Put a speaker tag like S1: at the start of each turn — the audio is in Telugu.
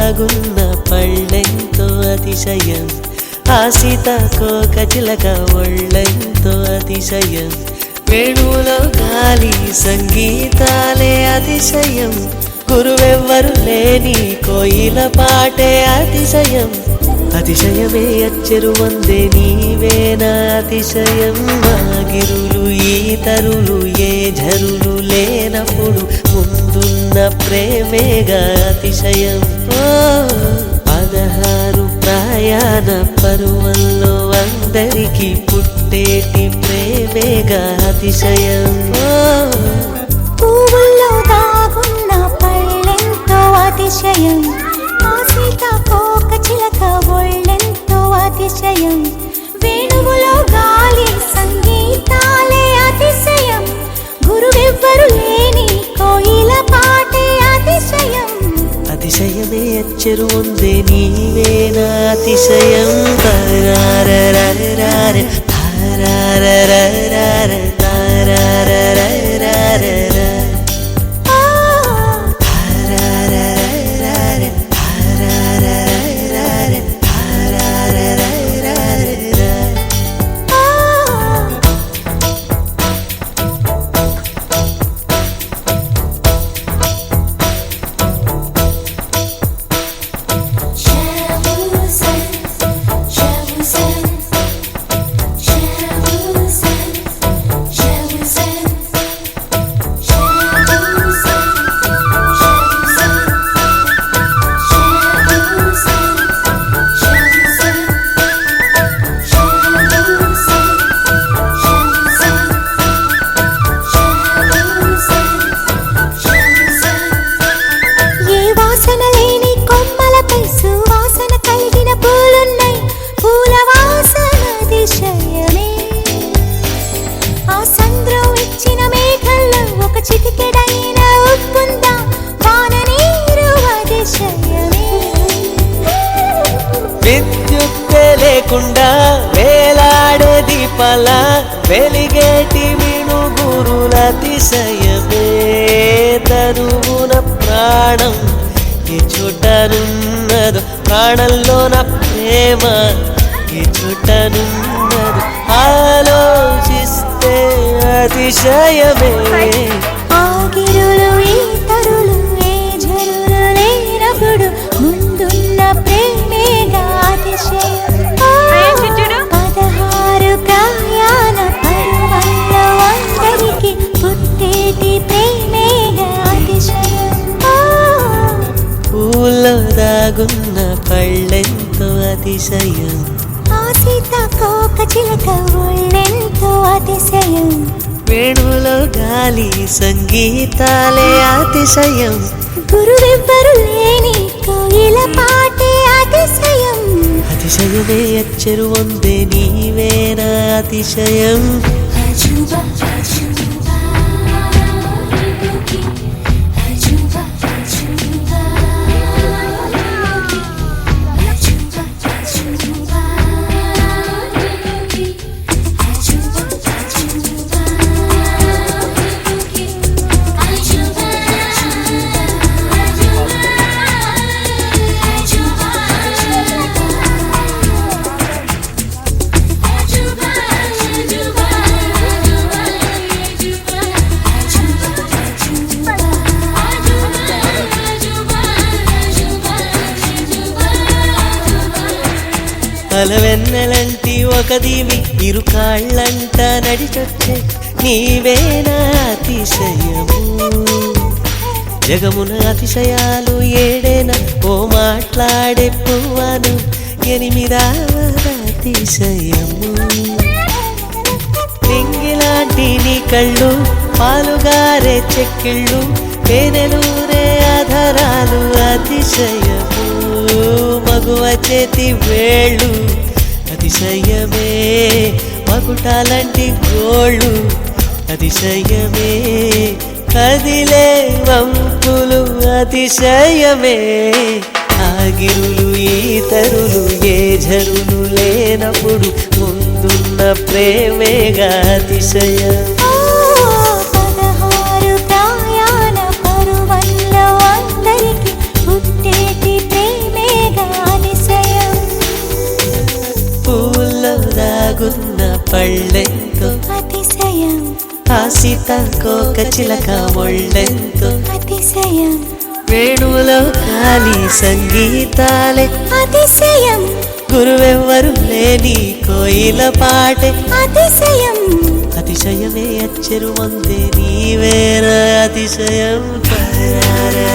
S1: దాగున్న పళ్ళెంతో అతిశయం ఆ సీతాకోక చిలక ఒళ్ళెంతో అతిశయం వేణువులో గాలి సంగీతాలే అతిశయం గురువెవ్వరు లేని కోయిల పాటే అతిశయం అతిశయమే అచ్చెరు వందే నీవేనా అతిశయం మాగిరులు ఈతరులు ఏ ఝరులు లేనప్పుడు ముందున్న ప్రేమేగా అతిశయం 16 ప్రయాణ పరువల్లో అందరికీ పుట్టేటి ప్రేమేగా అతిశయం
S2: పువ్వుల్లో దాగున్న పళ్ళెంతో అతిశయం ఆ సీతాకోక చిలక ఒళ్ళెంతో అతిశయం వేణువులో గాలి సంగీతాలే అతిశయం గురువెవ్వరు లేని కోయిల పాటే అతిశయం
S1: అతిశయమే అచ్చెరు వందే నీవేనా అతిశయం తారారరార తారారరార తారారరార విద్యుత్తే లేకుండా వేలాడే దీపాల వెలిగేటి మిణుగురుల అతిశయమే తరువున ప్రాణం ఏ చోటనున్నదో ప్రాణంలోన ప్రేమ ఏ చోటనున్నదో ఆలోచిస్తే అతిశయమే
S2: ఆగిరులు ఈతరులు ఏ ఝరులు లేనప్పుడు ముందున్న ప్రేమేగా అతిశయం 16 ప్రయాణ పరువల్లో అందరికీ పుట్టేటి ప్రేమేగా అతిశయం
S1: పూల్లో దాగున్న పళ్ళెంతో అతిశయం
S2: ఆ సీతాకోక చిలక ఒళ్ళెంతో అతిశయం
S1: వేణువులో గాలి సంగీతాలే అతిశయం
S2: గురువెవ్వరు లేని కోయిల పాటే అతిశయం
S1: అతిశయమే అచ్చెరు వందే నీవేనా అతిశయం అలవెన్నెలంటి ఒక దీవి ఇరు కాళ్ళంట నడిచొచ్చే నీవేనా అతిశయము జగమున అతిశయాలు ఏడేనా ఓ మాట్లాడే పువ్వను 8వ అతిశయము నింగిలాంటి నీ కళ్ళు పాలుగారే చెక్కిళ్ళు పేనెలూరే ఆధారాలు అతిశయము మగువ చేతి వేళ్ళు అతిశయమే మకుటాలంటి గోళ్ళు అతిశయమే కదిలే వంపులు అతిశయమే ఆగిరులు ఈతరులు ఏ ఝరులు లేనప్పుడు ముందున్న ప్రేమేగా అతిశయం
S2: 16 ప్రయాణ పరువల్లో అందరికీ పుట్టేటి ప్రేమ
S1: సీతాకోక చిలక ఒళ్ళెంతో
S2: అతిశయం
S1: వేణువులో గాలి సంగీతాలే
S2: అతిశయం
S1: గురువెవ్వరు లేని కోయిల పాటే
S2: అతిశయం
S1: అతిశయమే అచ్చరు వందే నీవేర అతిశయం పరారా